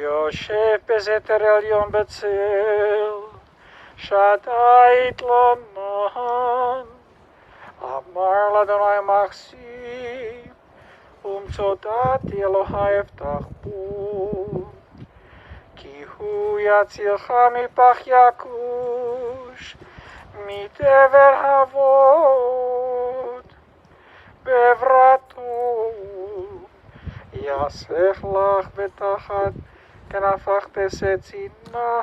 יושב בסתר עליון בצל, שדי התלונן, אמר לאדוני מחסי, ומצודתי אלוהי אפתח בו, כי הוא יצילך מפח יכוש, מדבר אבות, בעברתו, יאסף לך ותחת כנפך תשא צינה,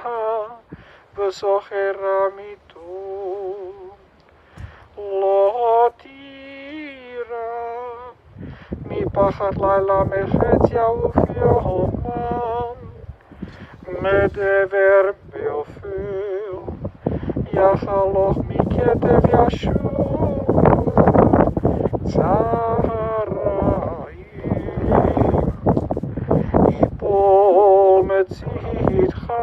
וסוחר עמיתו. לא תירא מפחד לילה מחץ יעוף יומם, מדבר באופל יחלוך מכתב ישוב צהריים, יפול מצידך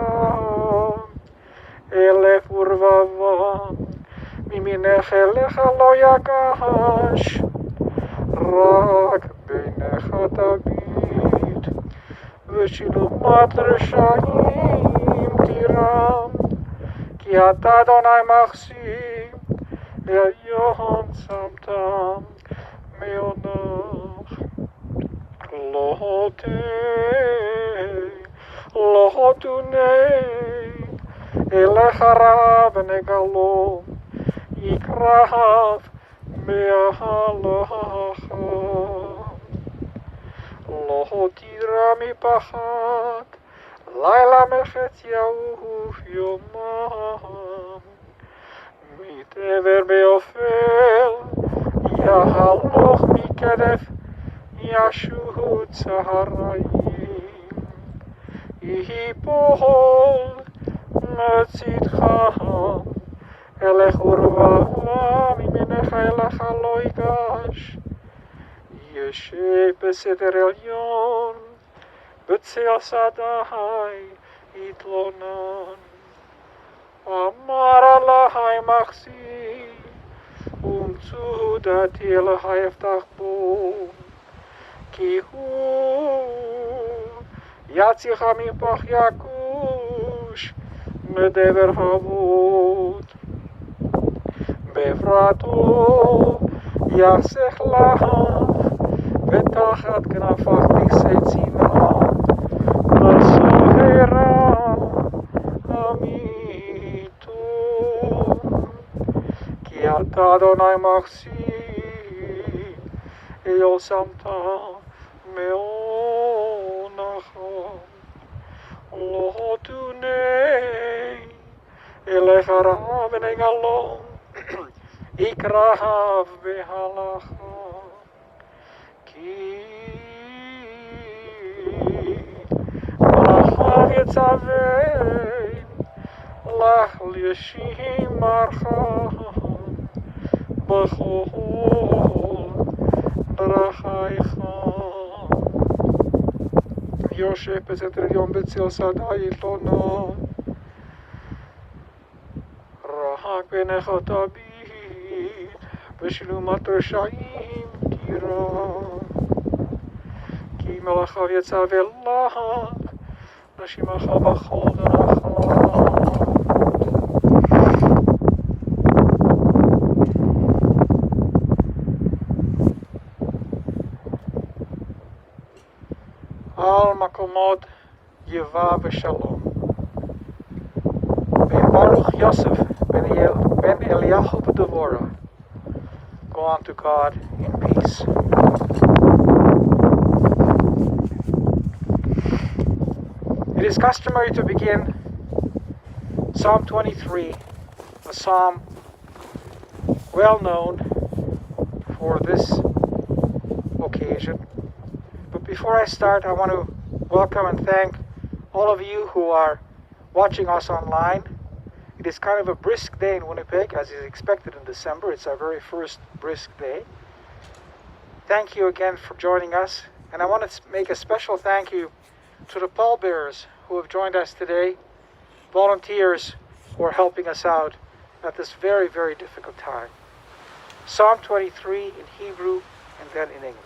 אלף ורבבה, ממינך אליך לא יגש, רק בינך תביט, ושלומת רשעים תירם, כי אתה אדוני מחסי, עליון צמתם מעונך. לא תונה אליך רע ונגלו, יקרב מהלכה. לא תירא מפחד לילה מחץ יעוף יומם, מדבר באופל יהלוך מכתף ישוב צהריים, יפול מצידך אלך ורבבה, ממינך אליך לא ייגש. ישב בסתר עליון בצל שדי יתלונן, אמר אלוהי מחסי, ומצודתי אלוהי אפתח בו, כי הוא יצילך מפח יכוש, מדבר אבות, בעברתו יחסך לך ותחת כנפך תשא צינה, וסוחר עמיתו. כי אתה אדוני מחסי, עליון צמתה מעונך. לא תונה אליך רע ונגלו, יקרב בהלכה. כי מלאכיו יצווה לך לישימך בכל דרכיך. יושב בסתר עליון בצל שדי יתלונן, רק בעיניך תביט, בשלומת רשעים תירא. כי מלאכיו יצווה לך להשימך בכל דרכיך. על מקומות גבעה ושלום. וברוך יוסף ben Eliyahu Devorah. Go on to God in peace. It is customary to begin Psalm 23, a psalm well known for this occasion. But before I start, I want to welcome and thank all of you who are watching us online. It is kind of a brisk day in Winnipeg, as is expected in December. It's our very first brisk day. Thank you again for joining us. And I want to make a special thank you to the pallbearers who have joined us today, volunteers who are helping us out at this very, very difficult time. Psalm 23 in Hebrew and then in English.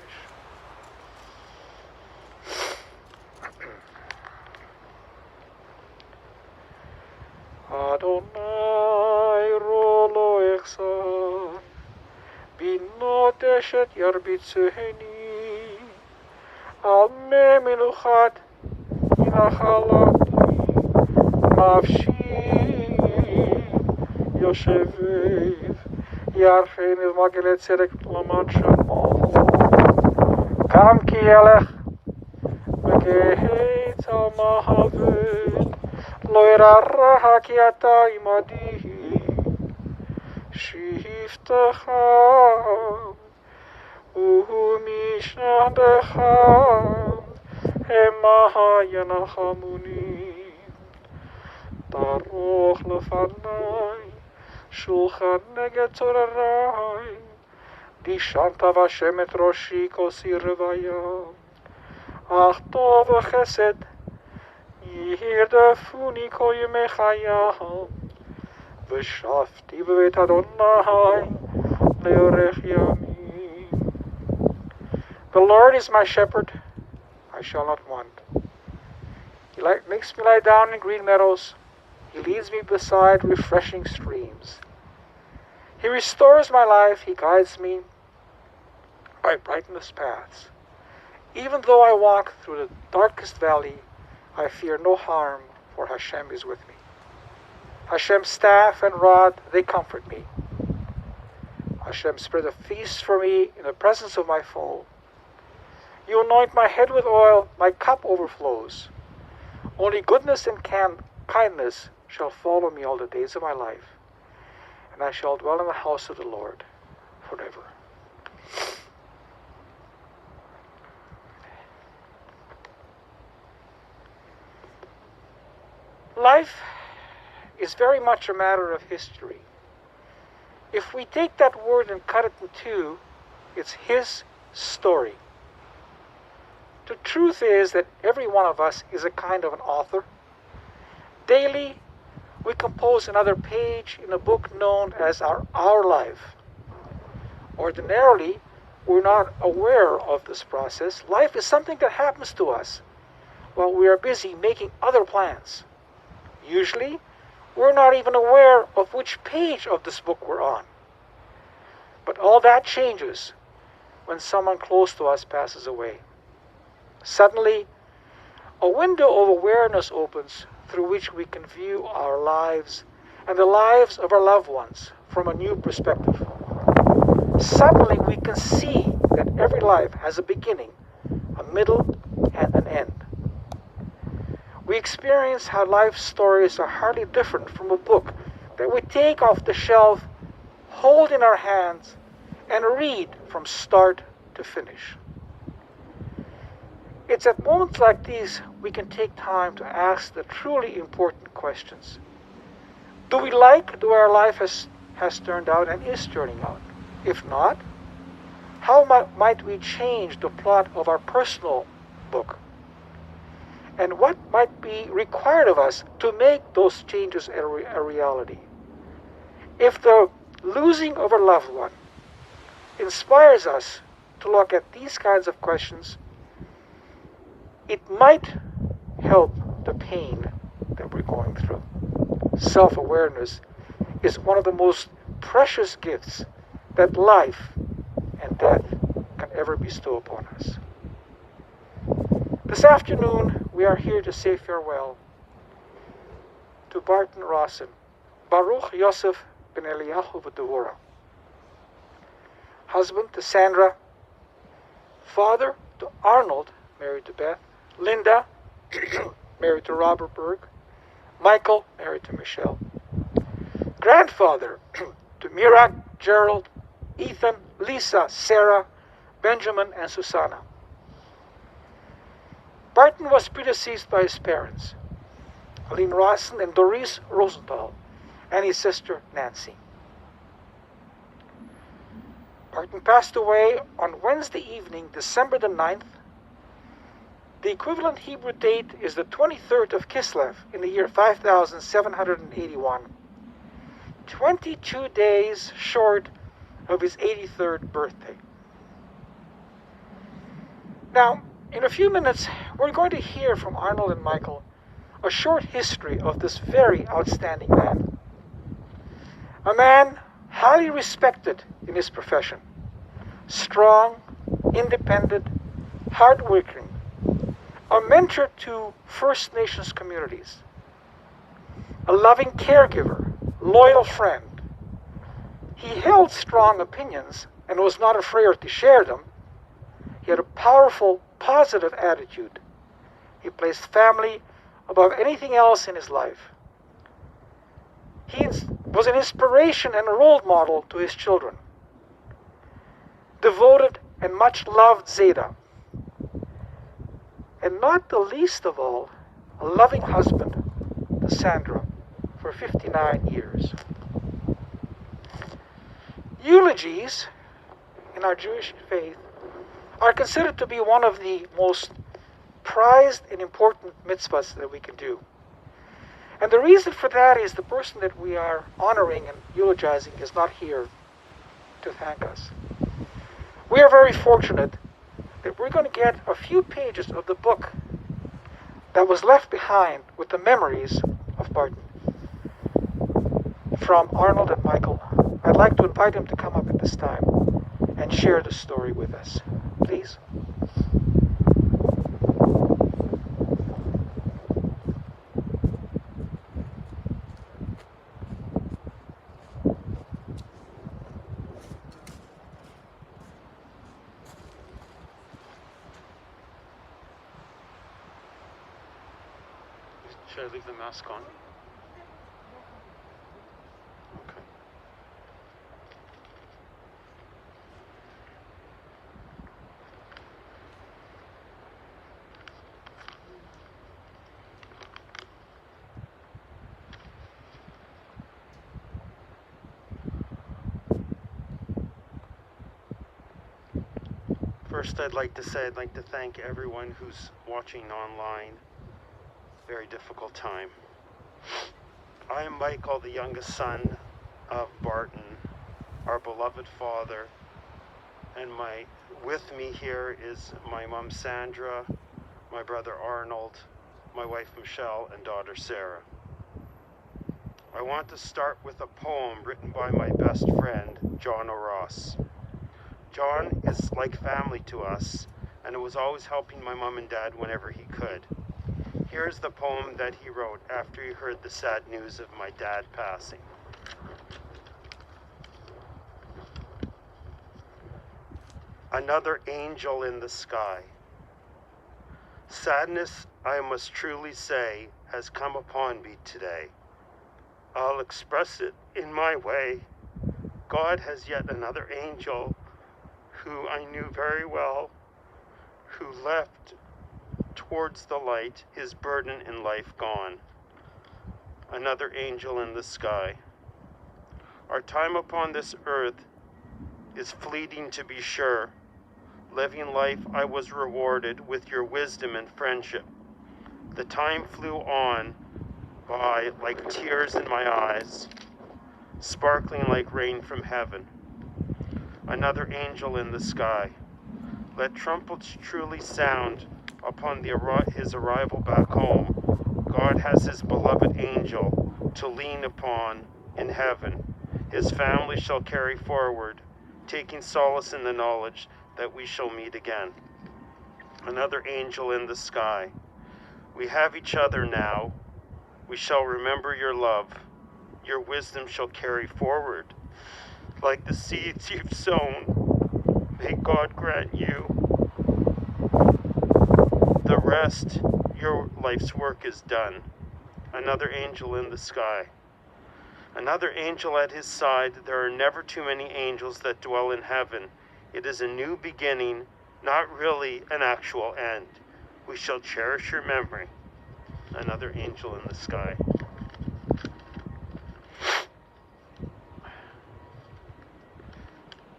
Adonai rolo echsa, binot eshet yarbitzeni, al me menuchat inachalati, nafshi yoshevev, yarchein magelet tzedek laman shamo, kam ki elech, megeit al mahavet, lo irarra ki ata imadi, shiftecha, umishnahdecha, hema yanachamuni, taroch lefanai, shulchan neged torarai, dishanta vashem et roshi kosi revaya, ach tov chesed, yirdefuni kol yemei chayam, v'shafti b'beit Adonai leorech yamim. The Lord is my shepherd, I shall not want. He makes me lie down in green meadows. He leads me beside refreshing streams. He restores my life. He guides me by brightness paths. Even though I walk through the darkest valley, I fear no harm, for Hashem is with me. Hashem's staff and rod, they comfort me. Hashem spread a feast for me in the presence of my foe. You anoint my head with oil, my cup overflows. Only goodness and kindness shall follow me all the days of my life, and I shall dwell in the house of the Lord forever. Life is very much a matter of history. If we take that word and cut it in two, it's his story. The truth is that every one of us is a kind of an author. Daily, we compose another page in a book known as our life. Ordinarily, we're not aware of this process. Life is something that happens to us while we are busy making other plans. Usually, we're not even aware of which page of this book we're on. But all that changes when someone close to us passes away. Suddenly, a window of awareness opens through which we can view our lives and the lives of our loved ones from a new perspective. Suddenly, we can see that every life has a beginning, a middle, and an end. We experience how life stories are hardly different from a book that we take off the shelf, hold in our hands, and read from start to finish. It's at moments like these we can take time to ask the truly important questions. Do we like the way our life has turned out and is turning out? If not, how might we change the plot of our personal book? And what might be required of us to make those changes a reality? If the losing of a loved one inspires us to look at these kinds of questions, it might help the pain that we're going through. Self-awareness is one of the most precious gifts that life and death can ever bestow upon us. This afternoon, we are here to say farewell to Barton Rossen, Baruch Yosef ben Eliyahu v'Devorah, husband to Sandra, father to Arnold, married to Beth, Linda, married to Robert Berg, Michael, married to Michelle, grandfather to Mira, Gerald, Ethan, Lisa, Sarah, Benjamin, and Susanna. Barton was predeceased by his parents, Aline Rossen and Doris Rosenthal, and his sister Nancy. Barton passed away on Wednesday evening, December the 9th. The equivalent Hebrew date is the 23rd of Kislev in the year 5781, 22 days short of his 83rd birthday. Now, in a few minutes, we're going to hear from Arnold and Michael a short history of this very outstanding man. A man highly respected in his profession, strong, independent, hardworking, a mentor to First Nations communities, a loving caregiver, loyal friend. He held strong opinions and was not afraid to share them. He had a powerful, positive attitude. He placed family above anything else in his life. He was an inspiration and a role model to his children. Devoted and much loved Zeta. And not the least of all, a loving husband to Sandra for 59 years. Eulogies in our Jewish faith are considered to be one of the most prized and important mitzvahs that we can do. And the reason for that is the person that we are honoring and eulogizing is not here to thank us. We are very fortunate that we're going to get a few pages of the book that was left behind with the memories of Barton from Arnold and Michael. I'd like to invite him to come up at this time and share the story with us. Please. Should I leave the mask on? Okay. First, I'd like to thank everyone who's watching online. Very difficult time. I am Michael, the youngest son of Barton, our beloved father, and with me here is my mom Sandra, my brother Arnold, my wife Michelle, and daughter Sarah. I want to start with a poem written by my best friend, John O'Ross. John is like family to us, and was always helping my mom and dad whenever he could. Here's the poem that he wrote after he heard the sad news of my dad passing. Another angel in the sky. Sadness, I must truly say, has come upon me today. I'll express it in my way. God has yet another angel who I knew very well, who left towards the light, his burden in life gone. Another angel in the sky. Our time upon this earth is fleeting, to be sure. Living life, I was rewarded with your wisdom and friendship. The time flew on by like tears in my eyes, sparkling like rain from heaven. Another angel in the sky. Let trumpets truly sound upon his arrival back home. God has his beloved angel to lean upon in heaven. His family shall carry forward, taking solace in the knowledge that we shall meet again. Another angel in the sky. We have each other now. We shall remember your love. Your wisdom shall carry forward. Like the seeds you've sown, may God grant you the rest. Your life's work is done. Another angel in the sky. Another angel at his side. There are never too many angels that dwell in heaven. It is a new beginning, not really an actual end. We shall cherish your memory. Another angel in the sky.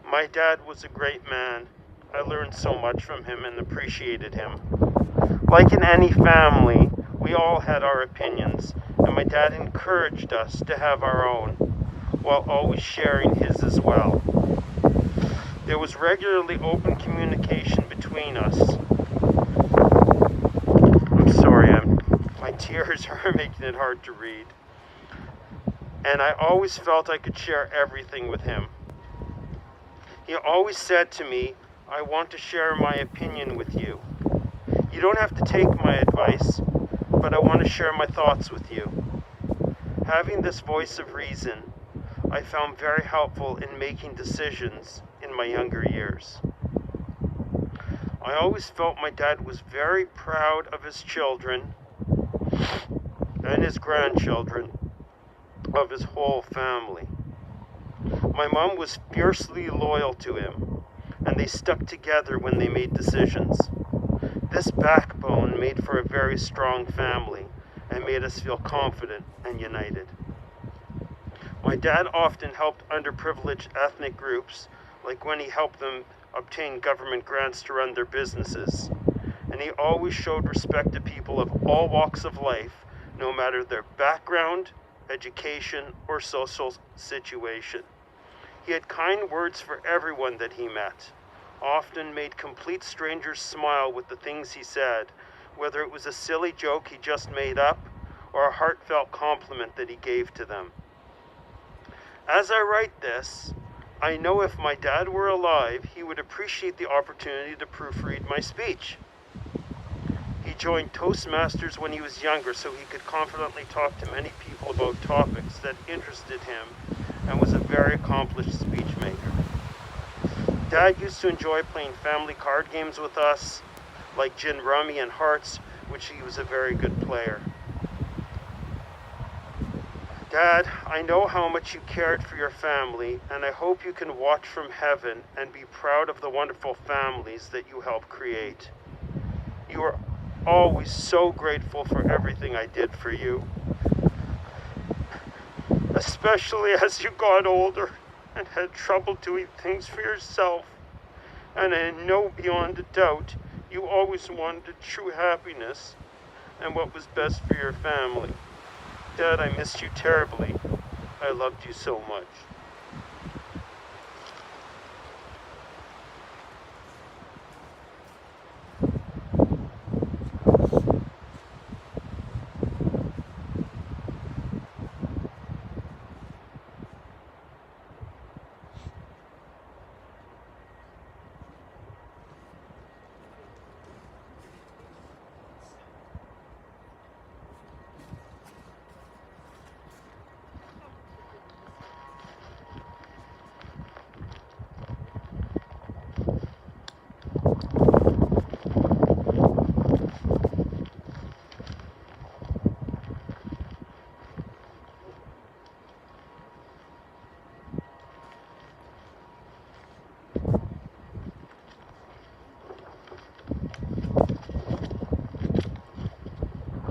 My dad was a great man. I learned so much from him and appreciated him. Like in any family, we all had our opinions, and my dad encouraged us to have our own, while always sharing his as well. There was regularly open communication between us. I'm sorry, my tears Sorry, making it hard to read. And I always felt I could share everything with him. He always said to me, I want to share my opinion with you. You don't have to take my advice, but I want to share my thoughts with you. Having this voice of reason, I found very helpful in making decisions in my younger years. I always felt my dad was very proud of his children and his grandchildren, of his whole family. My mom was fiercely loyal to him, and they stuck together when they made decisions. This backbone made for a very strong family and made us feel confident and united. My dad often helped underprivileged ethnic groups, like when he helped them obtain government grants to run their businesses. And he always showed respect to people of all walks of life, no matter their background, education, or social situation. He had kind words for everyone that he met, often made complete strangers smile with the things he said, whether it was a silly joke he just made up or a heartfelt compliment that he gave to them. As I write this, I know if my dad were alive, he would appreciate the opportunity to proofread my speech. He joined Toastmasters when he was younger so he could confidently talk to many people about topics that interested him and was a very accomplished speech maker. Dad used to enjoy playing family card games with us, like Gin Rummy and Hearts, which he was a very good player. Dad, I know how much you cared for your family, and I hope you can watch from heaven and be proud of the wonderful families that you helped create. You are always so grateful for everything I did for you, especially as you got older and had trouble doing things for yourself. And I know beyond a doubt you always wanted true happiness and what was best for your family. Dad, I missed you terribly. I loved you so much.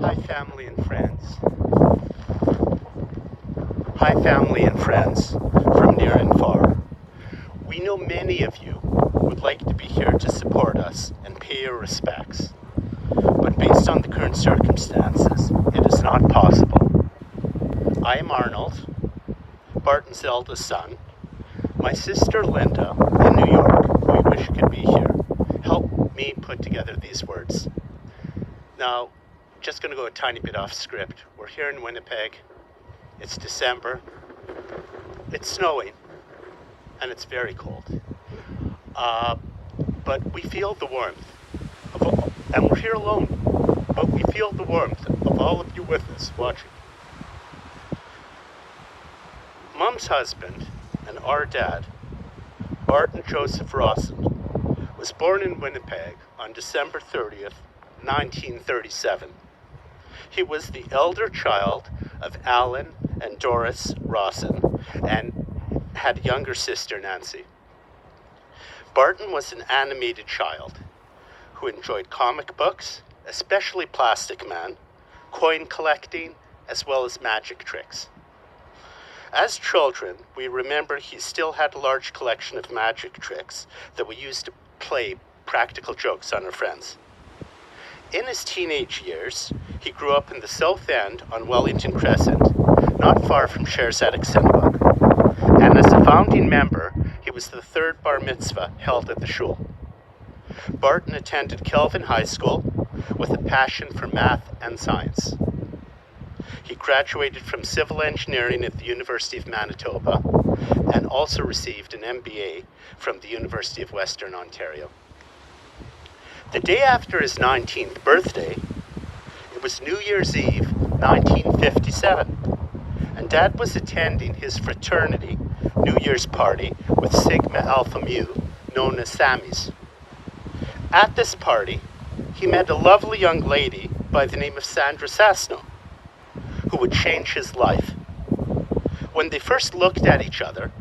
Hi, family and friends. Hi, family and friends from near and far. We know many of you would like to be here to support us and pay your respects, but based on the current circumstances, it is not possible. I am Arnold, Barton's eldest son. My sister Linda in New York, who we wish could be here, helped me put together these words. Now, just going to go a tiny bit off script. We're here in Winnipeg. It's December. It's snowing, and it's very cold. But we feel the warmth of all, and we're here alone. But we feel the warmth of all of you with us watching. Mom's husband and our dad, Barton Joseph Rossen, was born in Winnipeg on December 30th, 1937. He was the elder child of Alan and Doris Rossen and had a younger sister, Nancy. Barton was an animated child who enjoyed comic books, especially Plastic Man, coin collecting, as well as magic tricks. As children, we remember he still had a large collection of magic tricks that we used to play practical jokes on our friends. In his teenage years, he grew up in the South End on Wellington Crescent, not far from Sherzadek Synagogue. And as a founding member, he was the third bar mitzvah held at the shul. Barton attended Kelvin High School with a passion for math and science. He graduated from civil engineering at the University of Manitoba and also received an MBA from the University of Western Ontario. The day after his 19th birthday, it was New Year's Eve, 1957, and Dad was attending his fraternity New Year's party with Sigma Alpha Mu, known as Sammys. At this party, he met a lovely young lady by the name of Sandra Sasno, who would change his life. When they first looked at each other,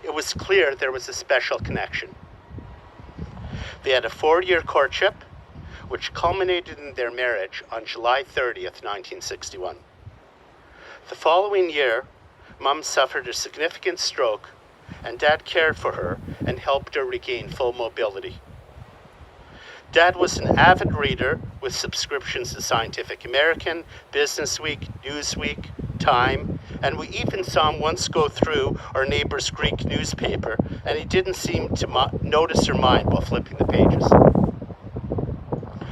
it was clear there was a special connection. They had a 4-year courtship, which culminated in their marriage on July 30th, 1961. The following year, Mum suffered a significant stroke, and Dad cared for her and helped her regain full mobility. Dad was an avid reader with subscriptions to Scientific American, Business Week, Newsweek, Time, and we even saw him once go through our neighbor's Greek newspaper, and he didn't seem to notice or mind while flipping the pages.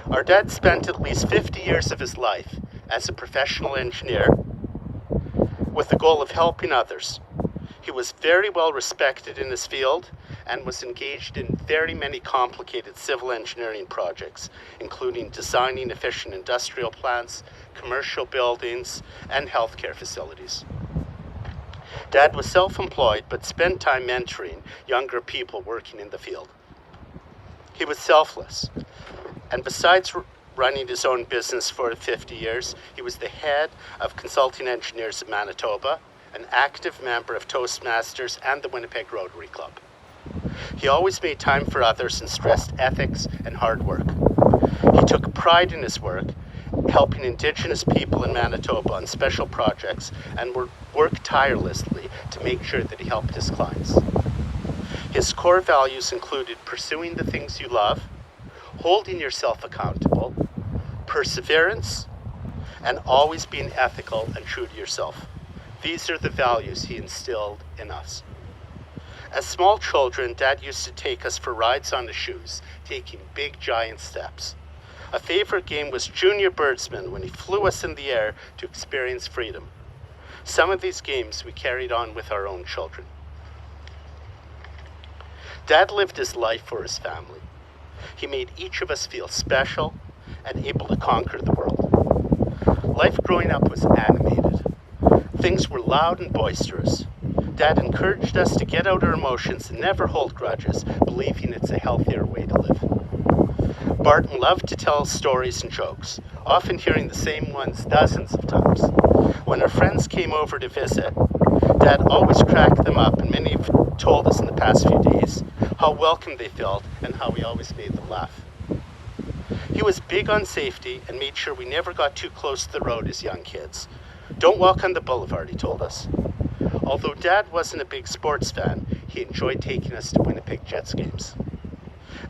Our dad spent at least 50 years of his life as a professional engineer with the goal of helping others. He was very well respected in his field and was engaged in very many complicated civil engineering projects, including designing efficient industrial plants, commercial buildings, and healthcare facilities. Dad was self-employed but spent time mentoring younger people working in the field. He was selfless, and besides running his own business for 50 years, he was the head of Consulting Engineers of Manitoba, an active member of Toastmasters and the Winnipeg Rotary Club. He always made time for others and stressed ethics and hard work. He took pride in his work, helping Indigenous people in Manitoba on special projects, and worked tirelessly to make sure that he helped his clients. His core values included pursuing the things you love, holding yourself accountable, perseverance, and always being ethical and true to yourself. These are the values he instilled in us. As small children, Dad used to take us for rides on his shoes, taking big, giant steps. A favorite game was Junior Birdsman, when he flew us in the air to experience freedom. Some of these games we carried on with our own children. Dad lived his life for his family. He made each of us feel special and able to conquer the world. Life growing up was animated. Things were loud and boisterous. Dad encouraged us to get out our emotions and never hold grudges, believing it's a healthier way to live. Barton loved to tell stories and jokes, often hearing the same ones dozens of times. When our friends came over to visit, Dad always cracked them up, and many have told us in the past few days how welcome they felt and how he always made them laugh. He was big on safety and made sure we never got too close to the road as young kids. Don't walk on the boulevard, he told us. Although Dad wasn't a big sports fan, he enjoyed taking us to Winnipeg Jets games.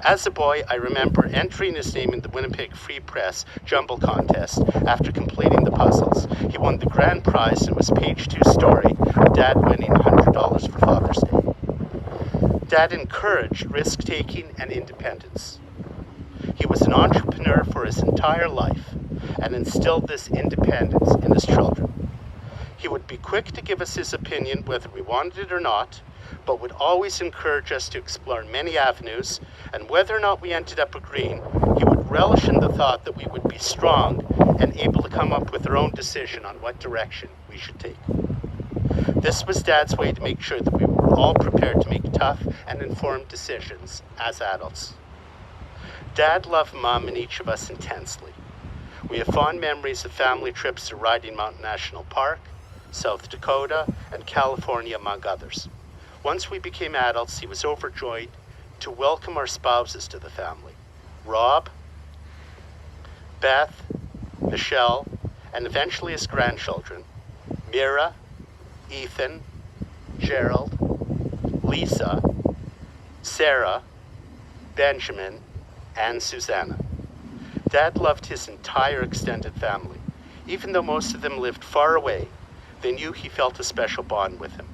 As a boy, I remember entering his name in the Winnipeg Free Press Jumble Contest after completing the puzzles. He won the grand prize and was page 2 story, with Dad winning $100 for Father's Day. Dad encouraged risk-taking and independence. He was an entrepreneur for his entire life and instilled this independence in his children. He would be quick to give us his opinion whether we wanted it or not, but would always encourage us to explore many avenues, and whether or not we ended up agreeing, he would relish in the thought that we would be strong and able to come up with our own decision on what direction we should take. This was Dad's way to make sure that we were all prepared to make tough and informed decisions as adults. Dad loved Mom and each of us intensely. We have fond memories of family trips to Riding Mountain National Park, South Dakota, and California, among others. Once we became adults, he was overjoyed to welcome our spouses to the family. Rob, Beth, Michelle, and eventually his grandchildren, Mira, Ethan, Gerald, Lisa, Sarah, Benjamin, and Susanna. Dad loved his entire extended family. Even though most of them lived far away, they knew he felt a special bond with him.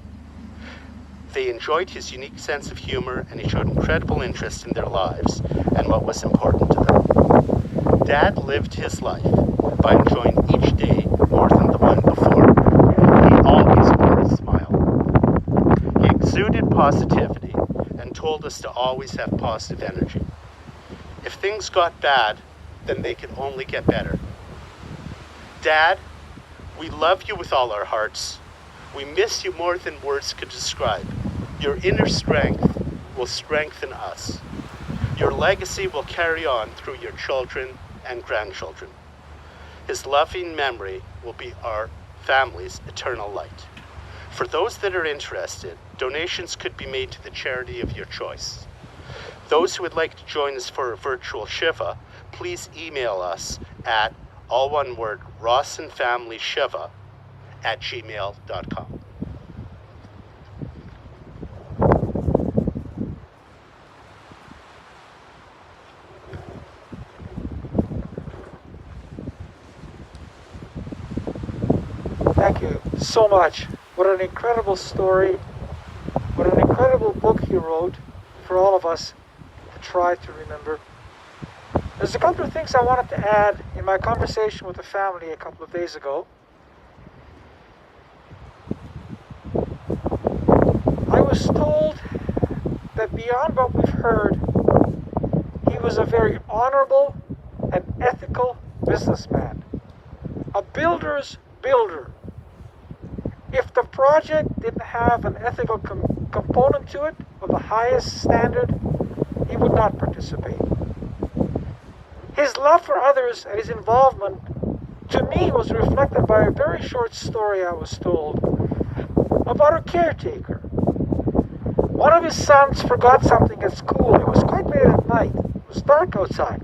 They enjoyed his unique sense of humor, and he showed incredible interest in their lives and what was important to them. Dad lived his life by enjoying each day more than the anyone before, he always wore a smile. He exuded positivity and told us to always have positive energy. If things got bad, then they could only get better. Dad, we love you with all our hearts. We miss you more than words could describe. Your inner strength will strengthen us. Your legacy will carry on through your children and grandchildren. His loving memory will be our family's eternal light. For those that are interested, donations could be made to the charity of your choice. Those who would like to join us for a virtual Shiva, please email us at, all one word, rossenfamilyshiva@gmail.com. Thank you so much. What an incredible story. What an incredible book he wrote for all of us to try to remember. There's a couple of things I wanted to add in my conversation with the family a couple of days ago. I was told that beyond what we've heard, he was a very honorable and ethical businessman. A builder's builder. If the project didn't have an ethical component to it of the highest standard, he would not participate. His love for others and his involvement, to me, was reflected by a very short story I was told about a caretaker. One of his sons forgot something at school. It was quite late at night. It was dark outside.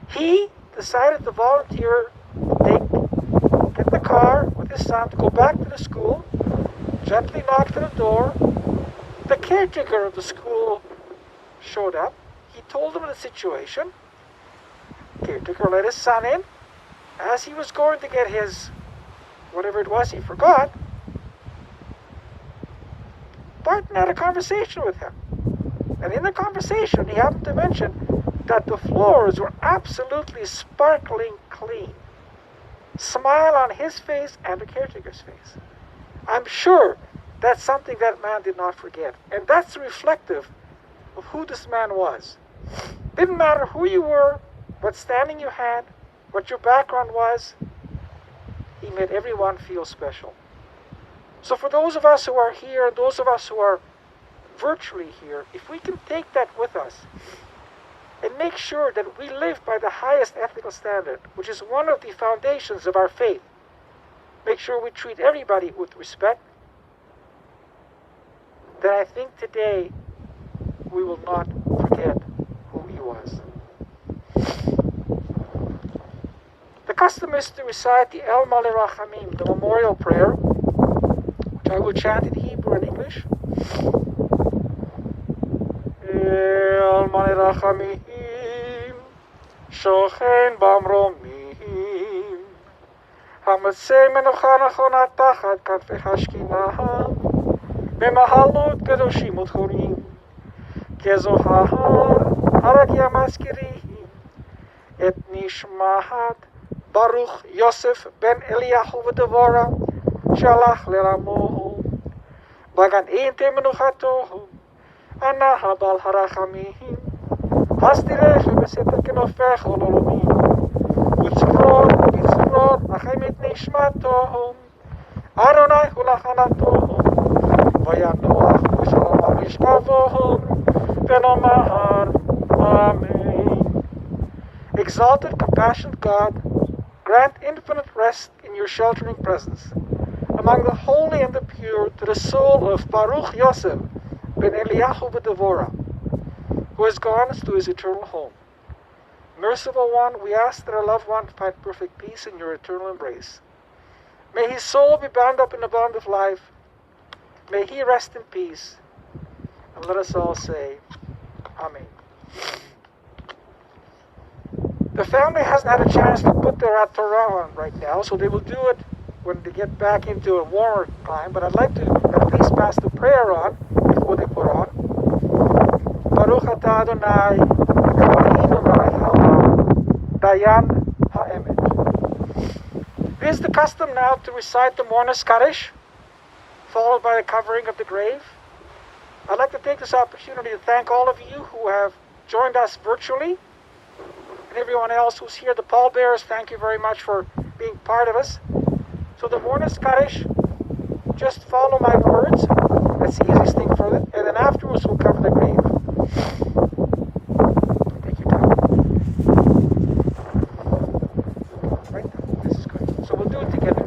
He decided to volunteer to get the car with his son to go back to the school, gently knocked on the door. The caretaker of the school showed up. He told him the situation. The caretaker let his son in. As he was going to get his, whatever it was he forgot, Barton had a conversation with him. And in the conversation, he happened to mention that the floors were absolutely sparkling clean. Smile on his face and the caretaker's face. I'm sure that's something that man did not forget. And that's reflective of who this man was. Didn't matter who you were, what standing you had, what your background was, he made everyone feel special. So for those of us who are here, and those of us who are virtually here, if we can take that with us and make sure that we live by the highest ethical standard, which is one of the foundations of our faith, make sure we treat everybody with respect, then I think today we will not forget who he was. The custom is to recite the El Maleh Rachamim, the memorial prayer, which I will chant in Hebrew and English. El Maleh Rachamim, Shochen Bamromim, Hamatzei Menucha Nachona Tachat Kanfei Hashkinah, B'mahalot Kedoshim Utchorim, Kezohar Haragia Maskirihim, Et Nishmahat Baruch Yosef ben Eliyahu v'Devora, Shalach Leramohu, Bagan Einte Menuchatohu, Ana Habal Harachamim, Hastirech Beseter Kenofech Ololomim, Utzror, Achem et Nishmatohu, Adonai Hulachanatohu, Vayanoach V'Shalom Amishkavohu, V'Nomahar, Amen. Exalted, compassionate God, grant infinite rest in your sheltering presence among the holy and the pure to the soul of Baruch Yosef ben Eliyahu v'Devora, who has gone to his eternal home. Merciful One, we ask that our loved one find perfect peace in your eternal embrace. May his soul be bound up in the bond of life. May he rest in peace. And let us all say, Amen. The family hasn't had a chance to put their Torah on right now, so they will do it when they get back into a warmer time. But I'd like to at least pass the prayer on before they put on. Baruch atah Adonai, Eloheinu melech haolam, Dayan ha'emet. is the custom now to recite the mourner's Kaddish, followed by the covering of the grave. I'd like to take this opportunity to thank all of you who have joined us virtually, and everyone else who's here. The pallbearers, thank you very much for being part of us. So the mourner's Kaddish, just follow my words. That's the easiest thing for it. And then afterwards we'll cover the grave. Take your time. Right? This is good. So we'll do it together.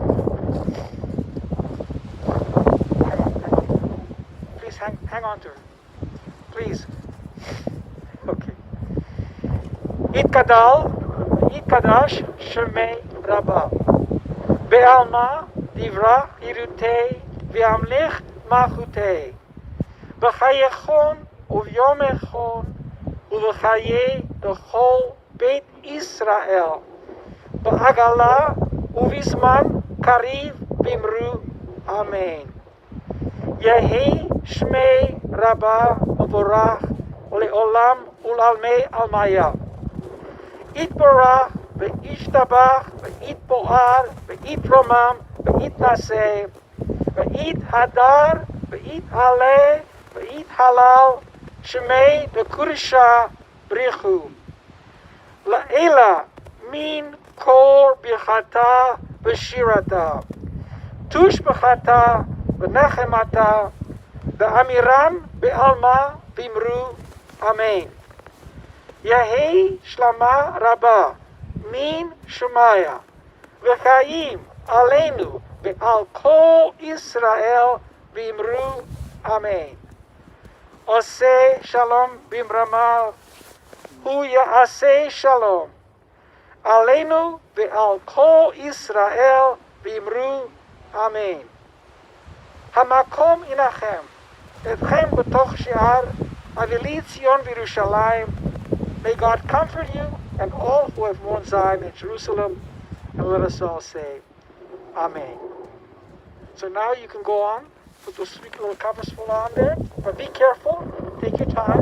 Hang on. Please hang on to her. Please. Okay. Itkadash Shemei Rabbah. Be'alma Divra Irutei Ve'amlich Machutei. B'chayechon uvyomechon uv'chayei b'chol Beit Israel. B'agala uvizman kariv bimru. Amen. Yehi Shmei Rabbah Uvorach Le'olam Ulalmei Almaya. Itborach Ve'ishtabach Ve'itboar Ve'itromam Ve'itnaseh Ve'ithadar Ve'ithaleh Ve'ithalal Shemei Bekurisha Brichu La'ela Min Kol Birchata B'shirata Tush B'chata B'nechemata B'amiram B'alma Bimru. Amen. Yehei Shlama Rabbah Min Shemaya V'chaim Aleinu Be'al Kol Israel Bimru. Amen. Oseh Shalom Bimramal Hu Ya'aseh Shalom Aleinu Be'al Kol Israel Bimru. Amen. Hamakom inachem Etchem b'toch she'ar Avili Tzion v'Yerushalayim. May God comfort you and all who have mourned Zion in Jerusalem. And let us all say, Amen. So now you can go on. Put those sweet little covers full on there. But be careful. Take your time.